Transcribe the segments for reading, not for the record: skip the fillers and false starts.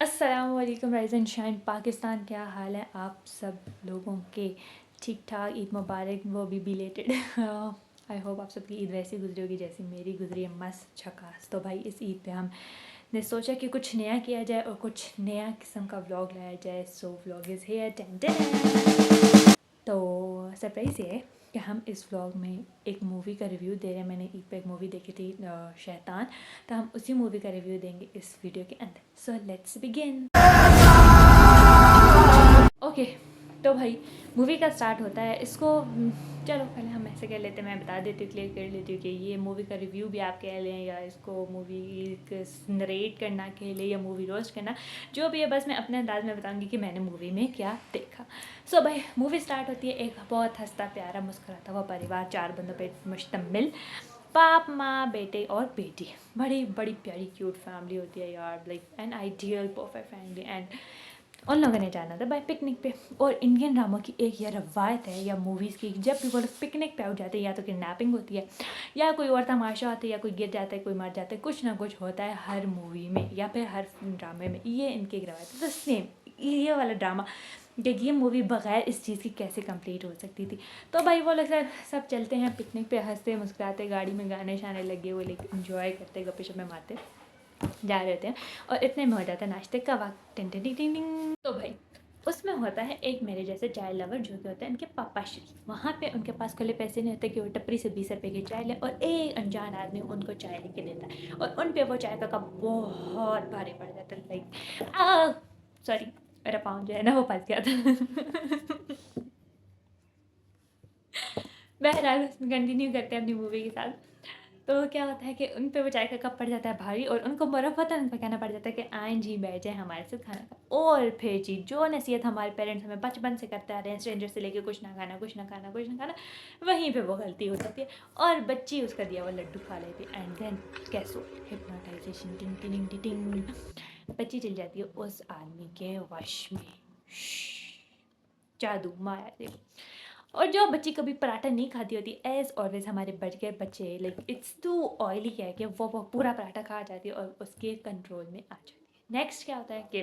अस्सलामुअलैकुम rise and shine Pakistan, क्या हाल है आप सब लोगों के? ठीक ठाक। ईद मुबारक, वो भी बिलेटेड। आई होप आप सबकी ईद वैसी गुजरी होगी जैसी मेरी गुजरी है, मस्त झकास। तो भाई इस ईद पे हम ने सोचा कि कुछ नया किया जाए और कुछ नया किस्म का व्लॉग लाया जाए। सो व्लॉग इज़ हेयर टेंटन। तो सरप्राइज़ ये है कि हम इस व्लॉग में एक मूवी का रिव्यू दे रहे हैं। मैंने ईद पे एक मूवी देखी थी शैतान, तो हम उसी मूवी का रिव्यू देंगे इस वीडियो के अंदर। So let's begin. ओके, तो भाई मूवी का स्टार्ट होता है। इसको चलो पहले हम ऐसे कह लेते हैं, मैं बता देती हूँ, क्लियर कर लेती हूँ कि ये मूवी का रिव्यू भी आप कह लें या इसको मूवी नरेट करना कह लें या मूवी रोस्ट करना, जो भी है। बस मैं अपने अंदाज में बताऊँगी कि मैंने मूवी में क्या देखा। सो भाई मूवी स्टार्ट होती है। एक बहुत हंसता प्यारा मुस्कुराता हुआ परिवार, 4 बंदों पर मुश्तमिल, बाप माँ बेटे और बेटी। बड़ी बड़ी प्यारी क्यूट फैमिली होती है यार, like an ideal perfect family. And उन लोगों ने जाना था भाई पिकनिक पे। और इंडियन ड्रामा की एक यह रवायत है या मूवीज़ की, जब भी वो लोग पिकनिक पे आ जाते हैं या तो किडनैपिंग होती है या कोई और तमाशा होता है या कोई गिर जाता है, कोई मर जाता है, कुछ ना कुछ होता है हर मूवी में या फिर हर ड्रामे में। ये इनकी एक रवायत है। तो सेम ये वाला ड्रामा कि ये मूवी बगैर इस चीज़ की कैसे कंप्लीट हो सकती थी। तो भाई वो लोग सब चलते हैं पिकनिक पे, हंसते मुस्कुराते, गाड़ी में गाने शाने लगे हुए, लेकिन इन्जॉय करते, गप्पे शप्पे मारते जा रहे होते हैं। और इतने में हो जाता है नाश्ते का वक्त। Tin tin tin tin tin. तो भाई उसमें होता है एक मेरे जैसे चाय लवर, जो कि होते हैं उनके पापा श्री। वहाँ पे उनके पास खुले पैसे नहीं होते कि वो टपरी से 20 रुपए की चाय ले, और एक अनजान आदमी उनको चाय लेके देता है और उन पे वो चाय का कप बहुत भारी पड़ जाता है। लाइक सॉरी, मेरा पाँव जो है ना वो फंस गया था। बहरहाल कंटिन्यू करते हैं अपनी मूवी के साथ। तो क्या होता है कि उन पे वो चाय का कप पड़ जाता है भारी और उनको मुरफ़्फ़तन उनको कहना पड़ जाता है कि आएँ जी बैठ जाएँ हमारे साथ खाना खा। और फिर जी जो नसीहत हमारे पेरेंट्स हमें बचपन से करते आ रहे हैं, स्ट्रेंजर से लेके कुछ ना खाना, कुछ ना खाना, कुछ ना खाना, वहीं पे वो गलती हो जाती है और बच्ची उसका दिया हुआ लड्डू खा लेती है। एंड देन कैसो हिप्नोटाइजेशन, टिंग टिंग टिंग टिंग, बच्ची चली जाती है उस आदमी के वश में। जादू माया से। और जो बच्ची कभी पराठा नहीं खाती होती, एज ऑलवेज हमारे बच गए बच्चे, लाइक इट्स टू ऑयली है कि वो पूरा पराठा खा जाती है और उसके कंट्रोल में आ जाती है। नेक्स्ट क्या होता है कि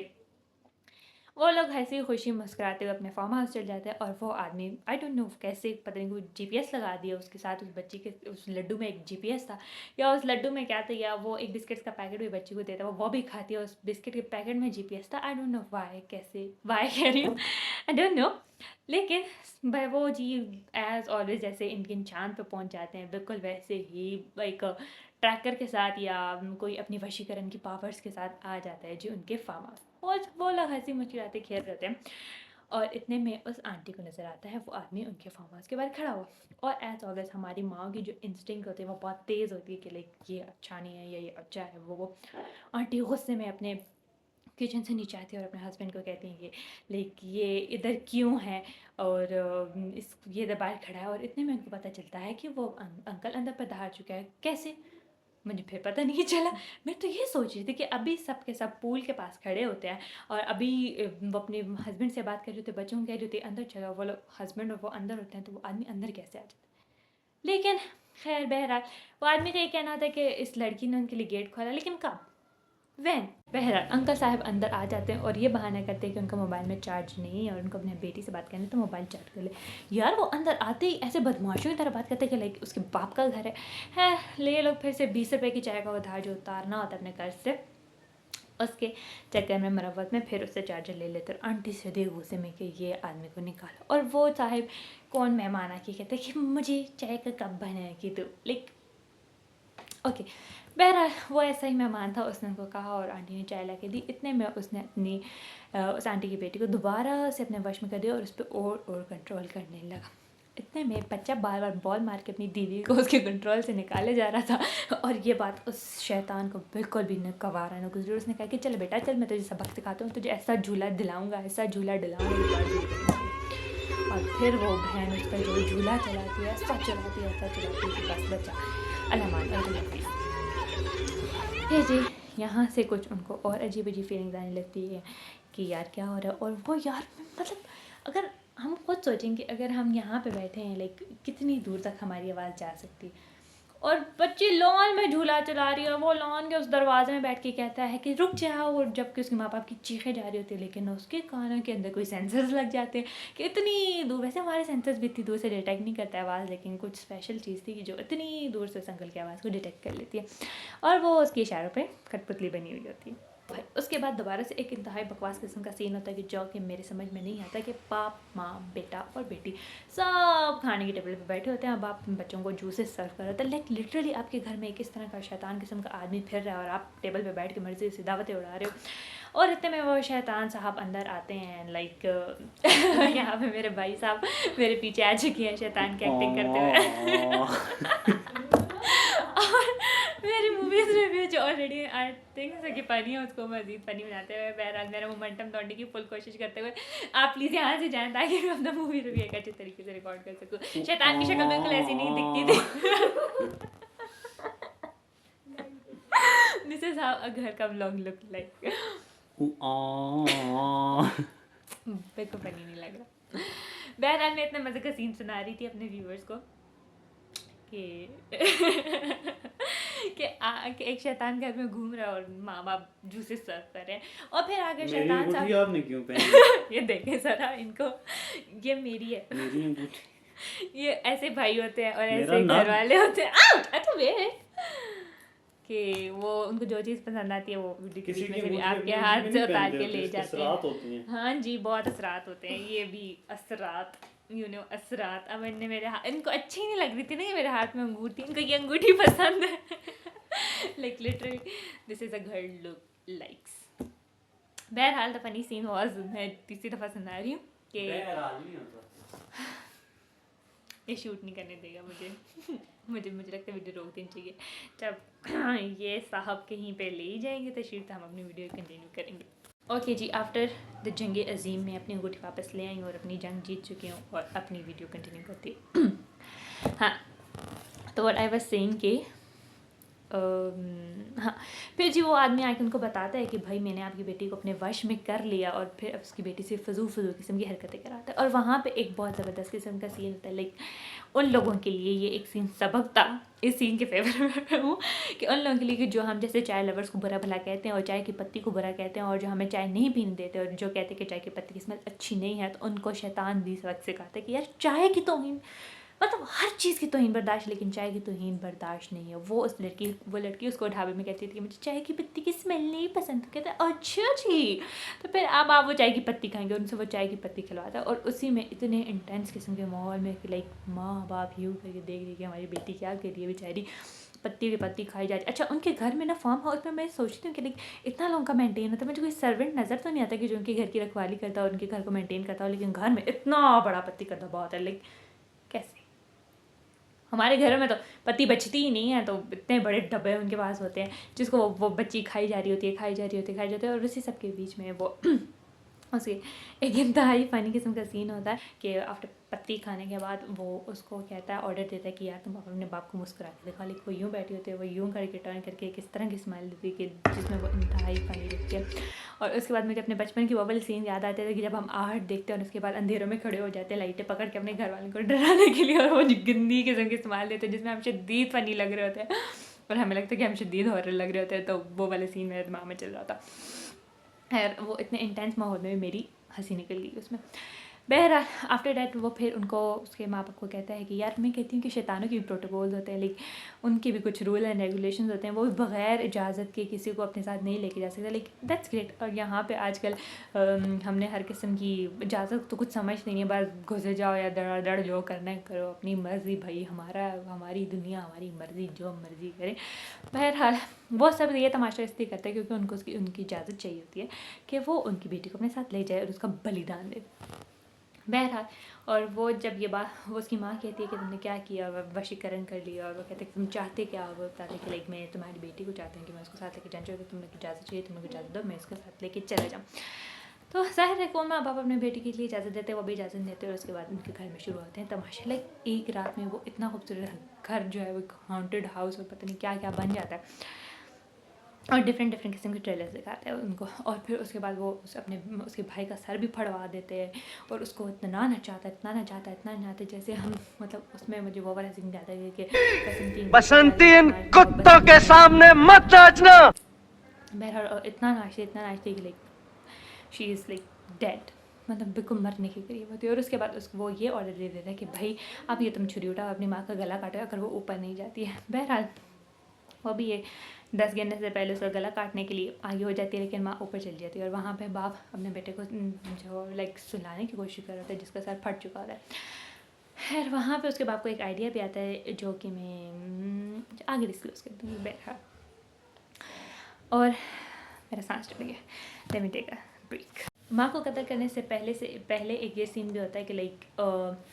वो लोग हंसी खुशी मुस्कुराते हुए अपने फार्म हाउस चल जाते हैं और वो आदमी आई डोंट नो कैसे, पता नहीं कोई जीपीएस लगा दिया उसके साथ, उस बच्ची के उस लड्डू में एक जीपीएस था या उस लड्डू में क्या था, या वो एक बिस्किट्स का पैकेट भी बच्ची को देता है, वो भी खाती है, उस बिस्किट के पैकेट में जीपीएस था। आई डोंट नो वाई, कैसे वाई कह रही हूँ, आई डोंट नो। लेकिन भाई वो जी एज ऑलवेज जैसे इंडियन चांद पे पहुंच जाते हैं, बिल्कुल वैसे ही लाइक ट्रैकर के साथ या कोई अपनी वशीकरण की पावर्स के साथ आ जाता है जी उनके फार्म हाउस। वो लोग हंसी मुस्कुराते खेल रहे थे और इतने में उस आंटी को नज़र आता है वो आदमी उनके फार्म हाउस के बाहर खड़ा हुआ। और एज ऑलवेज हमारी माँ की जो इंस्टिंक्ट होती है वो बहुत तेज़ होती है कि लाइक ये अच्छा नहीं है या ये अच्छा है। वो आंटी गुस्से में अपने किचन से नीचे आती है और अपने हस्बैंड को कहती हैं कि लाइक ये इधर क्यों है और इस ये इधर बाहर खड़ा है। और इतने में उनको पता चलता है कि वो अंकल अंदर पधार चुका है। कैसे, मुझे फिर पता नहीं चला। मैं तो ये सोच रही थी कि अभी सब के सब पूल के पास खड़े होते हैं और अभी वो अपने हस्बैंड से बात कर रहे होते, बच्चों को कह रहे होते अंदर चलो, वो लोग हस्बैंड और वो अंदर होते हैं, तो वो आदमी अंदर कैसे आ जाता है। लेकिन खैर बहरहाल वो आदमी का ये कहना होता है कि इस लड़की ने उनके लिए गेट खोला, लेकिन कब, वैन। बहरहाल अंकल साहब अंदर आ जाते हैं और ये बहाना करते हैं कि उनका मोबाइल में चार्ज नहीं है और उनको अपनी बेटी से बात करनी है तो मोबाइल चार्ज कर ले। यार वो अंदर आते ही ऐसे बदमाशों की तरह बात करते हैं कि लाइक उसके बाप का घर है ले लोग फिर से 20 रुपए की चाय का उधार जो उतारना होता है अपने कर्ज से, उसके चक्कर में मरम्मत में फिर उससे चार्जर ले लेते और आंटी से दे गुस्से में कि ये आदमी को निकालो। और वो साहिब कौन मेहमान आके कहते कि मुझे चाय का कप बना कि तो लाइक ओके। बहरहाल वो ऐसा ही मेहमान था, उसने उनको कहा और आंटी ने चाय ला के दी। इतने में उसने अपनी उस आंटी की बेटी को दोबारा से अपने वश में कर दिया और उस पर और कंट्रोल करने लगा। इतने में बच्चा बार बार बॉल मार के अपनी दीदी को उसके कंट्रोल से निकाले जा रहा था और ये बात उस शैतान को बिल्कुल भी न कवारा न गुजरी। उसने कहा कि चल बेटा चल, मैं तुझे सबक सिखाता हूँ, तुझे ऐसा झूला दिलाऊंगा, ऐसा झूला दिलाऊंगा। और फिर वो बहन उसका जो झूला चलाती है, ऐसा चलाती है, ऐसा चलाती है कि बस बच्चा अल्लाह मान अल्लाह। फिर जी यहाँ से कुछ उनको और अजीब अजीब फीलिंग्स आने लगती है कि यार क्या हो रहा है। और वो यार मतलब अगर हम खुद सोचें कि अगर हम यहाँ पे बैठे हैं लाइक कितनी दूर तक हमारी आवाज़ जा सकती है। और बच्ची लॉन में झूला चला रही है और वो लॉन के उस दरवाजे में बैठ के कहता है कि रुक जाओ, और जबकि उसके माँ बाप की चीखें जा रही होती है, लेकिन उसके कानों के अंदर कोई सेंसर्स लग जाते हैं कि इतनी दूर, वैसे हमारे सेंसर्स भी इतनी दूर से डिटेक्ट नहीं करता है आवाज़, लेकिन कुछ स्पेशल चीज़ थी कि जो इतनी दूर से उस अंकल की आवाज़ को डिटेक्ट कर लेती है और वो उसके इशारों पर कठपुतली बनी हुई होती है। उसके बाद दोबारा से एक इंतहाई बकवास किस्म का सीन होता है कि जो कि मेरे समझ में नहीं आता कि बाप, माँ, बेटा और बेटी सब खाने की टेबल पे बैठे होते हैं। बाप बच्चों को जूसेस सर्व कर रहा था। लाइक लिटरली आपके घर में एक इस तरह का शैतान किस्म का आदमी फिर रहा है और आप टेबल पे बैठ के मर्जी से दावतें उड़ा रहे हो। और इतने में वो शैतान साहब अंदर आते हैं। लाइक यहाँ पे मेरे भाई साहब मेरे पीछे आ चुकी है शैतान की एक्टिंग करते हुए। और मेरी मूवीज रिव्यू जो ऑलरेडी आई थिंक सो कि फनी है, उसको मजीद फनी बनाते हुए बहरहाल मेरा मोमेंटम तोड़ने की फुल कोशिश करते हुए आप प्लीज़ यहाँ से जाएं ताकि मैं अपना मूवी रिव्यू एक अच्छे तरीके से रिकॉर्ड कर सकूँ। शैतान की शक्ल बिल्कुल ऐसी नहीं दिखती थी। दिस इज हाउ अ घर का व्लॉग लुक लाइक। बिल्कुल फनी नहीं लग रहा। बहरहाल मैं इतने मज़े का सीन सुना रही थी अपने व्यूअर्स को कि एक शैतान घर में घूम रहा है और माँ बाप जूसेस सर्व कर रहे हैं और फिर आगे शैतान साहब आपने क्यों पहनी? ये देखें सरा इनको, ये मेरी है, मेरी अंगूठी। ये ऐसे भाई होते हैं और ऐसे घर वाले होते हैं अच्छा वे कि वो उनको जो चीज़ पसंद आती है वो वीडियो के बीच में से भी आपके हाथ से उतार के ले जाते हैं। हाँ जी, बहुत असरात होते हैं, ये भी असरात, यू नो असरात। अब इनने मेरे हाथ, इनको अच्छी नहीं लग रही थी ना मेरे हाथ में अंगूठी, इनको ये अंगूठी पसंद है। Like literally this is a girl look likes. बहरहाल द फनी सीन वाज, मैं तीसरी दफ़ा सुना रही हूँ कि ये शूट नहीं करने देगा मुझे। मुझे लगता है वीडियो रोक देनी चाहिए। जब ये साहब कहीं पे ले जाएंगे तो शूट हम अपनी वीडियो कंटिन्यू करेंगे। ओके जी, आफ्टर द जंग अजीम में अपनी अंगूठी वापस ले आई और अपनी जंग जीत चुकी हूँ और अपनी वीडियो कंटिन्यू करती हूँ। हाँ, तो व्हाट आई वाज सेइंग कि हाँ, फिर जी वो आदमी आके उनको बताता है कि भाई मैंने आपकी बेटी को अपने वश में कर लिया, और फिर उसकी बेटी से फजूल किस्म की हरकतें कराता है। और वहाँ पे एक बहुत ज़बरदस्त किस्म का सीन होता है। लाइक उन लोगों के लिए ये एक सीन सबक था, इस सीन के फेवर में हूँ कि उन लोगों के लिए कि जो हम जैसे चाय लवर्स को बुरा भला कहते हैं और चाय की पत्ती को बुरा कहते हैं और जो हमें चाय नहीं पीने देते और जो कहते हैं कि चाय की पत्ती की स्मेल अच्छी नहीं है, तो उनको शैतान भी इस वक्त सिखाता है कि यार चाय की तौहीन, मतलब हर चीज़ की तौहीन बर्दाश्त, लेकिन चाय की तौहीन बर्दाश्त नहीं है। वो लड़की उसको ढाबे में कहती थी कि मुझे चाय की पत्ती की स्मेल नहीं पसंद। कहते हैं अच्छा जी, तो फिर अब आप वो चाय की पत्ती खाएंगे, उनसे वो चाय की पत्ती खिलवाता है। और उसी में इतने इंटेंस किस्म के माहौल में कि लाइक माँ बाप यूँ करके देख रही कि हमारी बेटी क्या कर रही है, बेचारी पत्ती की पत्ती खाई जा रही है। अच्छा, उनके घर में ना फार्म हाउस में मैं सोचती हूँ कि लाइक इतना लोगों का मेंटेन होता है, मुझे कोई सर्वेंट नज़र तो नहीं आता कि जो उनके घर की रखवाली करता हो, उनके घर को मेंटेन करता हो, लेकिन घर में इतना बड़ा पत्ती का दबा होता है। लाइक कैसे? हमारे घरों में तो पत्ती बचती ही नहीं है, तो इतने बड़े डब्बे उनके पास होते हैं जिसको वो बच्ची खाई जा रही होती है और उसी सब के बीच में वो उसके एक इंतहाई फ़नी किस्म का सीन होता है कि आफ्टर पत्ती खाने के बाद वो उसको कहता है, ऑर्डर देता है कि यार तुम अपने बाप को मुस्कुरा के दिखा। लेकिन वो यूँ बैठी होती है, वो यूँ करके टर्न करके किस तरह की स्माइल देती है कि जिसमें वो इंतहाई फ़नी दिखती है। और उसके बाद मुझे अपने बचपन की वो वाले सीन याद आते थे कि जब हम आहट देखते हैं और उसके बाद अंधेरों में खड़े हो जाते हैं लाइटें पकड़ के अपने घर वालों को डराने के लिए, और वो गंदी किस्म की स्माइल देते हैं जिसमें हम शदीद फ़नी लग रहे होते हैं और हमें लगता है कि हम शदीद हॉरर लग रहे होते हैं। तो वो वाले सीन मेरे दिमाग में चल रहा था। खैर वो इतने इंटेंस माहौल में मेरी हंसी निकल गई उसमें। बहरहाल आफ्टर डैट वो फिर उनको उसके माँ बाप को कहता है कि यार मैं कहती हूँ कि शैतानों के भी प्रोटोकॉल्स होते हैं, लेकिन उनके भी कुछ रूल एंड रेगुलेशंस होते हैं, वो भी बग़ैर इजाज़त के किसी को अपने साथ नहीं लेके जा सकते। लेकिन दैट्स ग्रेट। और यहाँ पे आजकल हमने हर किस्म की इजाज़त तो कुछ समझ नहीं है, बस घुसे जाओ या दड़ जो करना है करो, अपनी मर्ज़ी भाई, हमारी दुनिया हमारी मर्ज़ी, जो मर्ज़ी करें। बहरहाल वो सब ये तमाशा इसलिए करते हैं क्योंकि उनको उनकी इजाज़त चाहिए होती है कि वो उनकी बेटी को अपने साथ ले जाए और उसका बलिदान दे। बहरहाल और वो जब ये बात वो उसकी माँ कहती है कि तुमने क्या किया, वशीकरण कर लिया, और वो कहते हैं कि तुम चाहते क्या हो। वो बताते कि लाइक मैं तुम्हारी बेटी को चाहती हूँ कि मैं उसको साथ लेके जाना चाहती हूँ, तुम्हें इजाज़त चाहिए, तुम्हें इजाज़त दो, मैं उसके साथ लेके चला जाऊँ। तो ज़ाहिर है कौन माँ बाप अपने बेटी के लिए इजाज़त देते हैं, वो भी इजाज़त देते हैं। और उसके बाद उनके घर में शुरू होते हैं तमाशे। लाइक एक रात में वो इतना खूबसूरत घर जो है वो हॉन्टेड हाउस और पता नहीं क्या क्या बन जाता है। और डिफरेंट डिफरेंट किस्म के ट्रेलर्स दिखाते हैं उनको, और फिर उसके बाद वो उसके भाई का सर भी फड़वा देते हैं, और उसको इतना नचाता है, इतना नचाता है, इतना नचाता है, जैसे हम मतलब उसमें मुझे वो वाला सीन आता है कि बसंती इन कुत्तों बसंती इन वाली कुत्तों बसंती के सामने मत नाचना। बहरहाल इतना नाचते कि like she is like dead, मतलब बिल्कुल मरने के करीब होती है। और उसके बाद उसको वो ये ऑर्डर दे देता है कि भाई अब ये तुम छुरी उठाओ, अपनी माँ का गला काटो अगर वो ऊपर नहीं जाती है। बहरहाल वो भी ये 10 गिरने से पहले उसका गला काटने के लिए आगे हो जाती है, लेकिन माँ ऊपर चली जाती है, और वहाँ पे बाप अपने बेटे को जो लाइक सुलाने की कोशिश कर रहा था जिसका सर फट चुका होता है। खैर वहाँ पे उसके बाप को एक आइडिया भी आता है जो कि मैं आगे डिस्कस कर दूँगी। बहरहाल और मेरा सांस टूट गया, let me take a break. माँ को कत्ल करने से पहले एक ये सीन भी होता है कि लाइक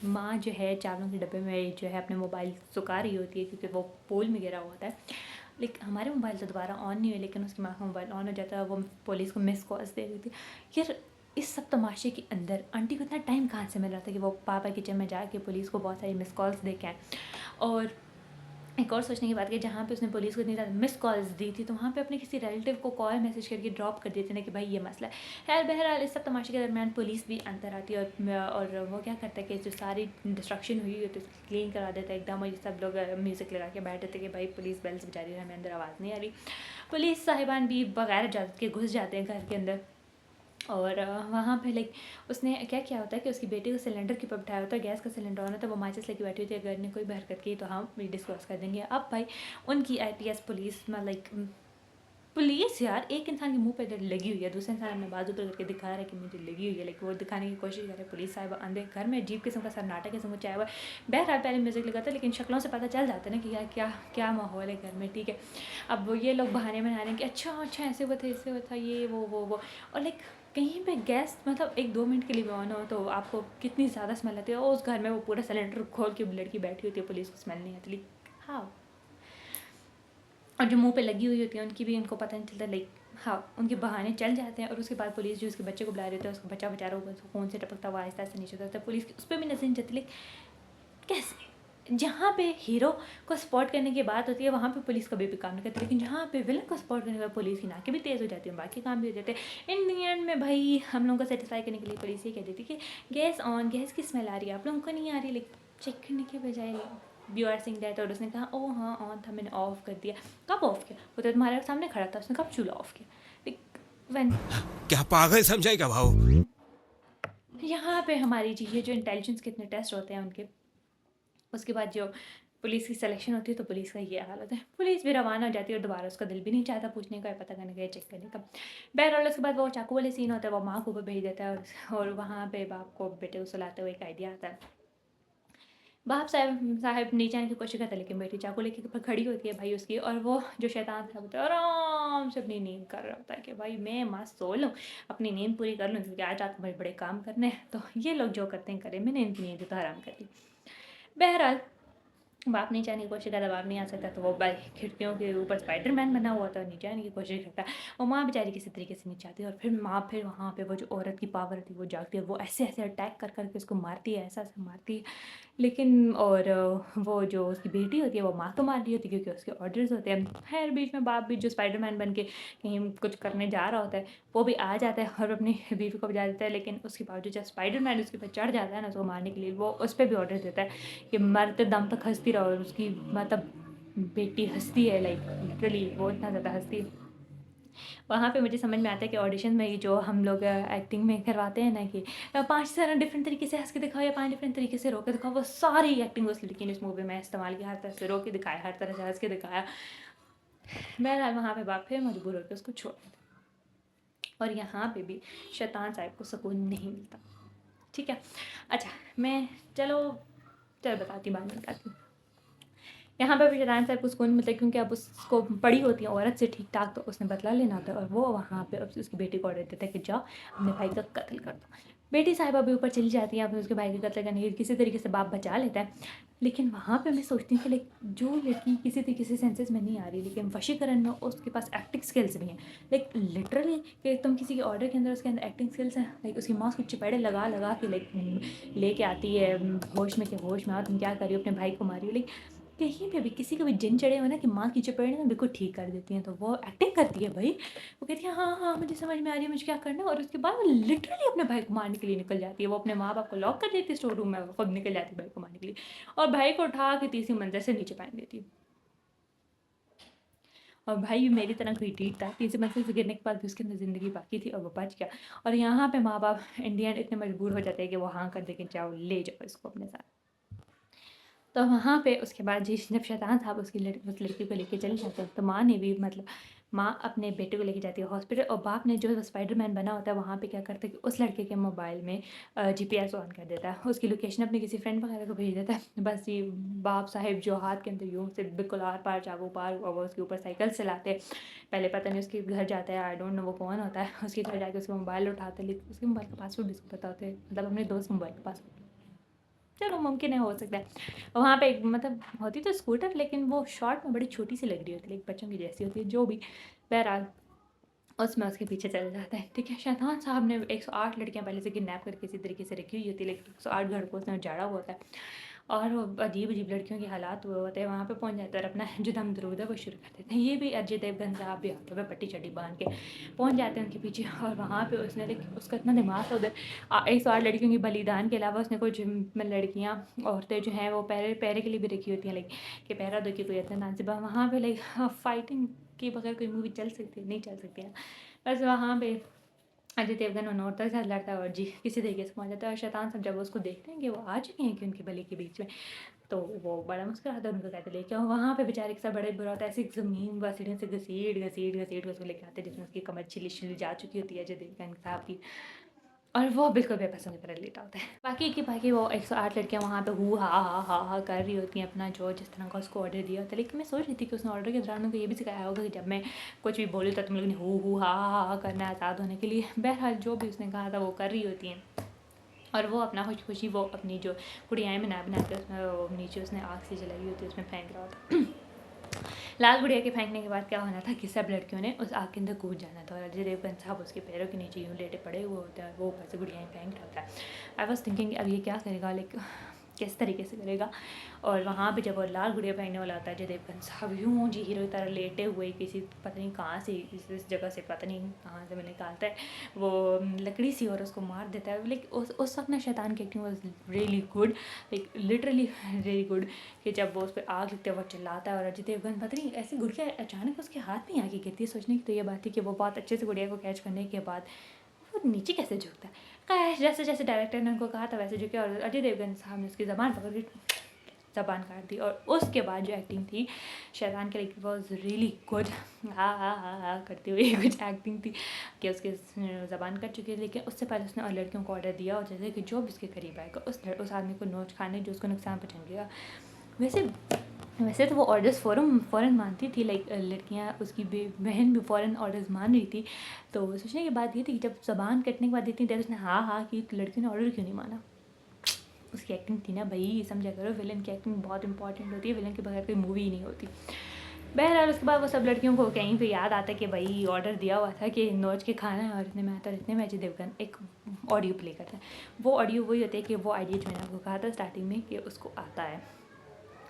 माँ जो है चावलों के डब्बे में जो है अपने मोबाइल सुखा रही होती है क्योंकि वो पोल में गिरा हुआ होता है। लाइक हमारे मोबाइल तो दोबारा ऑन नहीं हुए, लेकिन उसकी माँ का मोबाइल ऑन हो जाता है, वो पुलिस को मिस कॉल्स दे रही थी। यार इस सब तमाशे के अंदर आंटी को इतना टाइम कहाँ से मिल रहा था कि वो पापा किचन में जाके पुलिस को बहुत सारी मिस कॉल्स दे के आए। और एक और सोचने की बात है, जहाँ पे उसने पुलिस को इतनी ज़्यादा मिस कॉल्स दी थी तो वहाँ पे अपने किसी रिलेटिव को कॉल मैसेज करके ड्रॉप कर देते ना कि भाई ये मसला है। खैर बहरहाल इस सब तमाशे के दरमियान पुलिस भी अंदर आती है, और वो क्या करता है कि जो सारी डिस्ट्रक्शन हुई होती है उसको क्लीन करा देता है एकदम, और ये सब लोग म्यूज़िक लगा के बैठे थे कि भाई पुलिस बेल्स बजा रही है, हमें अंदर आवाज़ नहीं आ रही। पुलिस साहिबान भी बगैर इजाज़त के घुस जाते हैं घर के अंदर। और वहाँ पे लाइक उसने क्या किया होता है कि उसकी बेटी को सिलेंडर के ऊपर बिठाया होता है, गैस का सिलेंडर ऑन होता है, वो माचिस लेके बैठी होती है, अगर ने कोई भी हरकत की तो हम डिस्कस कर देंगे। अब भाई उनकी आईपीएस पुलिस में लाइक पुलिस यार एक इंसान के मुंह पे लगी हुई है, दूसरे इंसान अपने बाजू पर करके दिखा रहा है कि मुझे लगी हुई है, लेकिन वो दिखाने की कोशिश कर रहे हैं। पुलिस साहब अंदर घर में अजीब किस्म का सन्नाटा किस्म का चाया हुआ है। बहरहाल पहले म्यूज़िक लगा था, लेकिन शक्लों से पता चल जाता है ना कि यार क्या क्या माहौल है घर में, ठीक है। अब वो ये लोग बहाने बना रहे हैं कि अच्छा अच्छा ऐसे हुआ था, ऐसे हुआ था, ये वो और लाइक कहीं पे गैस मतलब 1-2 मिनट के लिए भी ऑन हो तो आपको कितनी ज़्यादा स्मेल आती है, और उस घर में वो पूरा सिलेंडर खोल के लड़की बैठी होती है, पुलिस को स्मेल नहीं आती। लाइक हाँ, और जो मुंह पे लगी हुई होती है उनकी भी उनको पता नहीं चलता, लाइक हाँ उनके बहाने चल जाते हैं। और उसके बाद पुलिस जो उसके बच्चे को बुला रही होती है, उसका बच्चा बेचारा होगा, उसको फ़ोन से टपकता हुआ आहिस्ता आहिस्ता नीचे उतरता है, पुलिस उस पर भी नजर नहीं जाती। लाइक कैसे, जहाँ पे हीरो को स्पॉट करने की बात होती है वहाँ पे पुलिस कभी भी काम नहीं करती, लेकिन जहाँ पे विलन को स्पॉट करने के बाद पुलिस की नाकें भी तेज़ हो जाती है, बाकी काम भी हो जाते हैं। इन दी एंड में भाई हम लोगों को सेटिस्फाई करने के लिए पुलिस ये कह देती है कि गैस ऑन, गैस की स्मेल आ रही है, आप लोगों को नहीं आ रही, लाइक चेक करने के बजाय यू आर सिंग दैट। और उसने कहा ओ हाँ ऑन था, मैंने ऑफ कर दिया। कब ऑफ किया, वो तो तुम्हारे सामने खड़ा था, उसने कब चूल्हा ऑफ किया। लाइक व्हेन क्या पागल समझाएगा भाव। यहाँ पे हमारी जी ये जो इंटेलिजेंस के इतने टेस्ट होते हैं उनके, उसके बाद जो पुलिस की सिलेक्शन होती है तो पुलिस का ये हाल होता है। पुलिस भी रवाना हो जाती है और दोबारा उसका दिल भी नहीं चाहता पूछने का, पता करने का, चेक करने का। बहरहाल उसके बाद वो चाकू वाले सीन होता है, वो माँ को ऊपर भेज देता है, और वहाँ पे बाप को बेटे को सुलाते हुए एक आइडिया आता है। बाप साहब नीचे आने की कोशिश करता है, लेकिन बेटी चाकू लेके ऊपर खड़ी होती है भाई उसकी, और वो जो शैतान था होता है आराम से अपनी नींद कर रहा होता है कि भाई मैं मस्त सो लूँ, अपनी नींद पूरी कर लूँ, क्योंकि आज रात को बड़े बड़े काम करने हैं। तो ये लोग जो करते हैं करें, मैंने इनकी नींद तो हराम कर दी। बहरहाल बाप नीचे आने की कोशिश करता, बाप नहीं आ सकता, तो वो भाई खिड़कियों के ऊपर स्पाइडरमैन बना हुआ था, नीचे आने की कोशिश करता। वो माँ बेचारी किसी तरीके से नीचे आती है, और फिर वहाँ पे वो जो औरत की पावर थी वो जागती है, वो ऐसे ऐसे अटैक कर करके उसको मारती है, ऐसा ऐसा मारती है। लेकिन और वो जो उसकी बेटी होती है वो माँ को मार रही होती है क्योंकि उसके ऑर्डर्स होते हैं। खैर बीच में बाप भी जो स्पाइडरमैन बन के कहीं कुछ करने जा रहा होता है वो भी आ जाता है और अपनी बीवी को बजा देता है, लेकिन उसके बावजूद जब स्पाइडरमैन उसके ऊपर चढ़ जाता है ना उसको मारने के लिए, वो उस पर भी ऑर्डर देता है कि मरते दम तक हंसती रहो। और उसकी मतलब बेटी हंसती है, लाइक लिटरली वो इतना ज़्यादा हंसती है। वहाँ पे मुझे समझ में आता है कि ऑडिशन में जो हम लोग एक्टिंग में करवाते हैं ना कि 5 तरह डिफरेंट तरीके से हंस के दिखाओ या 5 डिफरेंट तरीके से रो के दिखाओ, वो सारी एक्टिंग उस लड़की ने इस मूवी में इस्तेमाल की, हर तरह से रो के दिखाया, हर तरह से हंस के दिखाया। बहरहाल वहाँ पे बाप फिर मजबूर होकर उसको छोड़ देता। और यहाँ पे भी शैतान साहब को सुकून नहीं मिलता, ठीक है। अच्छा मैं चलो चलो बताती बाद में बताती हूँ। यहाँ पे भी शैतान साहब को सुकून मिलता है क्योंकि अब उसको पड़ी होती है औरत से ठीक ठाक, तो उसने बदला लेना होता है, और वो वहाँ पे अब उसकी बेटी को ऑर्डर देता है कि जाओ अपने भाई का कत्ल कर दो। बेटी साहिबा भी ऊपर चली जाती है, अब उसके भाई का कत्ल करने के किसी तरीके से बाप बचा लेता है। लेकिन वहाँ पे मैं सोचती हूँ कि लाइक जो लड़की किसी तरीके से सेंसेस में नहीं आ रही, लेकिन वशीकरण में उसके पास एक्टिंग स्किल्स भी हैं, लाइक लिटरली कि तुम किसी के ऑर्डर के अंदर उसके अंदर एक्टिंग स्किल्स हैं, लाइक उसकी माँ उसको चपेड़े लगा लगा के लाइक लेके आती है होश में, के होश में आओ तुम क्या कर रही हो, अपने भाई को मारी हो, लाइक कहीं पे भी किसी को भी जिन चढ़े हो ना कि माँ की चपेट ना बिल्कुल ठीक कर देती हैं, तो वो एक्टिंग करती है भाई। वो कहती है हाँ हाँ मुझे समझ में आ रही है मुझे क्या करना है, और उसके बाद वो लिटरली अपने भाई को मारने के लिए निकल जाती है। वो अपने माँ बाप को लॉक कर देती है स्टोर रूम में, वो खुद निकल जाती है भाई को मारने के लिए, और भाई को उठा के तीसरी मंजिल से नीचे फेंक देती है। और भाई भी मेरी तरह कोई ठीक था, तीसरी मंजिल से गिरने के बाद भी उसके अंदर ज़िंदगी बाकी थी और वो बच गया। और यहाँ पे माँ बाप इंडियन इतने मजबूर हो जाते हैं कि वो हाँ कर दे कि जाओ ले जाओ इसको अपने साथ। तो वहाँ पे उसके बाद जी जब शैतान साहब उस लड़की को लेके चले जाते हैं, तो माँ ने भी मतलब माँ अपने बेटे को लेके जाती है हॉस्पिटल, और बाप ने जो स्पाइडरमैन बना होता है वहाँ पे क्या करता है कि उस लड़के के मोबाइल में जीपीएस ऑन कर देता है, उसकी लोकेशन अपने किसी फ्रेंड वगैरह को भेज देता है। बस ये बाप साहिब जो हाथ के अंदर यूँ से बिल्कुल आर पार चागू पार हुआ वो उसके ऊपर साइकिल चलाते, पहले पता नहीं उसके घर जाता है, आई डोंट नो वो कौन होता है, उसके घर जाके उसका मोबाइल उठाते, लेकिन उसके मोबाइल का पासवर्ड उसको पता होता है, मतलब अपने दोस्त मोबाइल का पासवर्ड। चलो मुमकिन है, हो सकता है। वहाँ पे एक मतलब होती तो स्कूटर, लेकिन वो शॉर्ट में बड़ी छोटी सी लग रही होती है, लाइक बच्चों की जैसी होती है जो भी। बहरहाल उसमें उसके पीछे चले जाता है, ठीक है। शैतान साहब ने 108 लड़कियां पहले से किडनैप करके किसी तरीके से रखी हुई होती है, लेकिन 108 घर को उसने उजाड़ा हुआ होता है, और वो अजीब अजीब लड़कियों के हालात हुए होते हैं। वहाँ पे पहुँच जाते हैं और अपना जो दम दरूद है वो शुरू कर देते हैं। ये भी अजय देवगन साहब भी हाथों पे पट्टी चड्डी बांध के पहुँच जाते हैं उनके पीछे, और वहाँ पे उसने लेकिन उसका इतना दिमाग था उधर 108 लड़कियों की बलिदान के अलावा उसने कुछ लड़कियाँ औरतें जो हैं वो पैरे पैरे के लिए भी रखी होती हैं, लाइक कि पैरा दो कि कोई इतना नाजिबा वहाँ पे लाइक फाइटिंग के बगैर कोई मूवी चल सकती है, नहीं चल सकती है। बस वहाँ पे अजय देवगन और औरतों के साथ लड़ता है और जी किसी तरीके से पहुंच जाता है, और शैतान सब जब उसको देखते हैं कि वो आ चुके हैं कि उनकी बलि के बीच में, तो वो बड़ा मुस्कुराता है, उनको कहते लेके आओ। वहाँ पे बेचारे के साथ बड़े बुरा होता है, ऐसी ज़मीन व सीढ़ियों से घसीट घसीट घसीट के उसको लेके आते हैं, जिसमें उसकी कमर छिली छिली जा चुकी होती है अजय देवगन साहब की, और वो बिल्कुल बेबसों की तरह लेटा होता है। बाकी वो 108 लड़कियाँ वहाँ पे हू हा कर रही होती हैं अपना जो जिस तरह का उसको ऑर्डर दिया होता है, लेकिन मैं सोच रही थी कि उसने ऑर्डर के दौरान उनको ये भी सिखाया होगा कि जब मैं कुछ भी बोलूँ तो तुम लोग ने हू हा करना है आज़ाद होने के लिए। बहरहाल जो भी उसने कहा था वो कर रही होती हैं, और वो अपना खुशी खुशी वो अपनी जो गुड़ियाएँ बना के उसमें वो नीचे उसने आग से जलाई हुई होती है उसमें फेंक रहा होता। लाल गुड़िया के फेंकने के बाद क्या होना था कि सब लड़कियों ने उस आग के अंदर कूद जाना था, और अजय देवगन साहब उसके पैरों के नीचे यूँ लेटे पड़े हुए होते हैं, वो ऊपर से गुड़ियाएँ फेंक रहा होता है। आई वॉज थिंकिंग अब ये क्या करेगा, लाइक किस तरीके से करेगा। और वहाँ पे जब वो लाल गुड़िया फेंकने वाला आता है, अजय देवगन साहब यूँ जी हीरो की तरह लेटे हुए किसी पता नहीं कहाँ से इस जगह से पता नहीं कहाँ से मैं निकालता है वो लकड़ी सी और उसको मार देता है। लाइक उस वक्त ना शैतान की acting was really good, like literally really good, कि जब वो उस पर आग लगते वक्त चिल्लाता है, और अजय देवगन पता नहीं ऐसी गुड़िया अचानक उसके हाथ में आके गिरती है। सोचने की तो ये बात थी कि वो बहुत अच्छे से गुड़िया को कैच करने के बाद वो नीचे कैसे झुकता है। खैर जैसे जैसे डायरेक्टर ने उनको कहा था वैसे झुके, और अजय देवगन साहब ने उसकी ज़बान पकड़ के ज़बान काट दी, और उसके बाद जो एक्टिंग थी शैतान के लिए वॉज रियली गुड। हाँ करती हुई कुछ एक्टिंग थी कि उसके ज़बान कट चुकी है, लेकिन उससे पहले उसने और लड़कियों को ऑर्डर दिया, और जैसे कि जो भी उसके करीब आएगा उस आदमी को नोच खाने जो उसको नुकसान पहुँचाएगा। वैसे तो वो ऑर्डर्स फ़ौरन मानती थी, लाइक लड़कियां उसकी बहन भी फ़ौरन ऑर्डर्स मान रही थी। तो सोचने की बात ये थी कि जब ज़बान कटने के बाद इतनी देर उसने हाँ की, तो लड़कियों ने ऑर्डर क्यों नहीं माना। उसकी एक्टिंग थी ना भाई, समझा करो, विलन की एक्टिंग बहुत इंपॉर्टेंट होती है, विलन के बगैर कोई मूवी ही नहीं होती। बहरहाल उसके बाद वो सब लड़कियों को कहीं पे याद आता है कि भाई ऑर्डर दिया हुआ था कि नोच के खाना है, और इतने में आता है, इतने में अजय देवगन एक ऑडियो प्ले करता है। वो ऑडियो वही होता है कि वो आइडिया जो मैंने आपको कहा था स्टार्टिंग में कि उसको आता है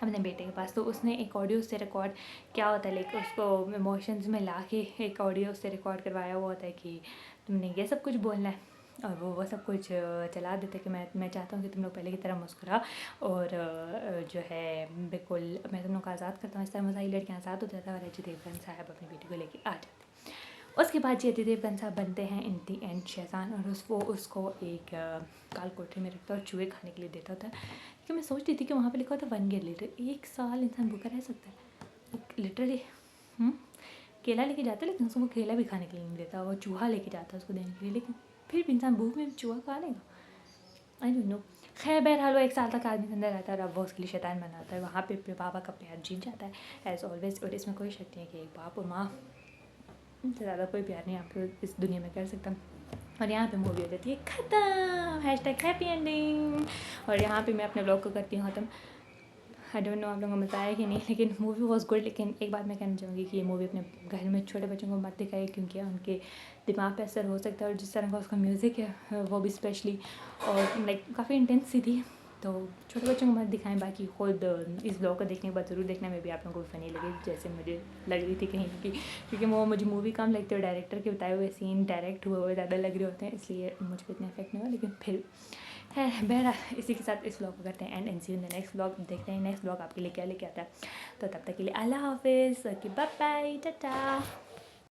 अपने बेटे के पास, तो उसने एक ऑडियो से रिकॉर्ड क्या होता है, लाइक उसको इमोशंस में ला के एक ऑडियो से रिकॉर्ड करवाया हुआ होता है कि तुमने ये सब कुछ बोलना है, और वो सब कुछ चला देते कि मैं चाहता हूँ कि तुम लोग पहले की तरह मुस्कुरा, और जो है बिल्कुल मैं तुम लोग को आज़ाद करता हूँ। इस तरह सारी लड़कियाँ आज़ाद हो जाता है, और अजय देवगन साहब अपनी बेटी को लेके आ जाते हैं। उसके बाद जी अजय देवगन साहब बनते हैं इन दी एंड शैतान, और उसको एक काल कोठरी में रखता है और चूहे खाने के लिए देता होता है। क्योंकि मैं सोच रही थी कि वहाँ पे लिखा होता है 1 ईयर लेटर, 1 साल इंसान भूखा रह सकता है लिटरली। केला लेके जाता है, लेकिन उसको वो केला भी खाने के लिए नहीं देता, वो चूहा लेके जाता है उसको देने के लिए, लेकिन फिर भी इंसान भूख में चूहा खा लेगा, आई डोंट नो। खैर बहरहाल वो 1 साल तक आदमी के अंदर रहता है, और अब वो उसके लिए शैतान बनाता है। वहाँ पे पापा का प्यार जीत जाता है एज ऑलवेज, और इसमें कोई शक नहीं है कि एक बाप और माँ से ज़्यादा कोई प्यार नहीं आपको इस दुनिया में कर सकता। और यहाँ पे मूवी हो जाती है ख़त्म, हैप्पी एंडिंग। और यहाँ पे मैं अपने ब्लॉग को करती हूँ ख़त्म। आई डोंट नो आप लोगों को मज़ा आया कि नहीं, लेकिन मूवी वॉज गुड। लेकिन एक बात मैं कहना चाहूँगी कि ये मूवी अपने घर में छोटे बच्चों को मत दिखाए, क्योंकि उनके दिमाग पे असर हो सकता है, और जिस तरह का उसका म्यूज़िक है वो भी स्पेशली, और लाइक काफ़ी इंटेंस सी थी, तो छोटे बच्चों को मत दिखाएं, बाकी खुद इस ब्लॉग को देखने के बाद ज़रूर देखना, में भी आप लोगों को फनी लगे जैसे मुझे लग रही थी कहीं की, क्योंकि वो मुझे मूवी कम लगती है, डायरेक्टर के बताए हुए सीन डायरेक्ट हुए हुए ज़्यादा लग रहे होते हैं, इसलिए मुझ पर इतना इफेक्ट नहीं हुआ, लेकिन फिर है बहरहाल इसी के साथ इस ब्लॉग को करते हैं and see in the next blog. देखते हैं नेक्स्ट ब्लॉग आपके लिए क्या लेके आता है। तो तब तक के लिए अल्लाह हाफिज़, बाय बाय, टाटा।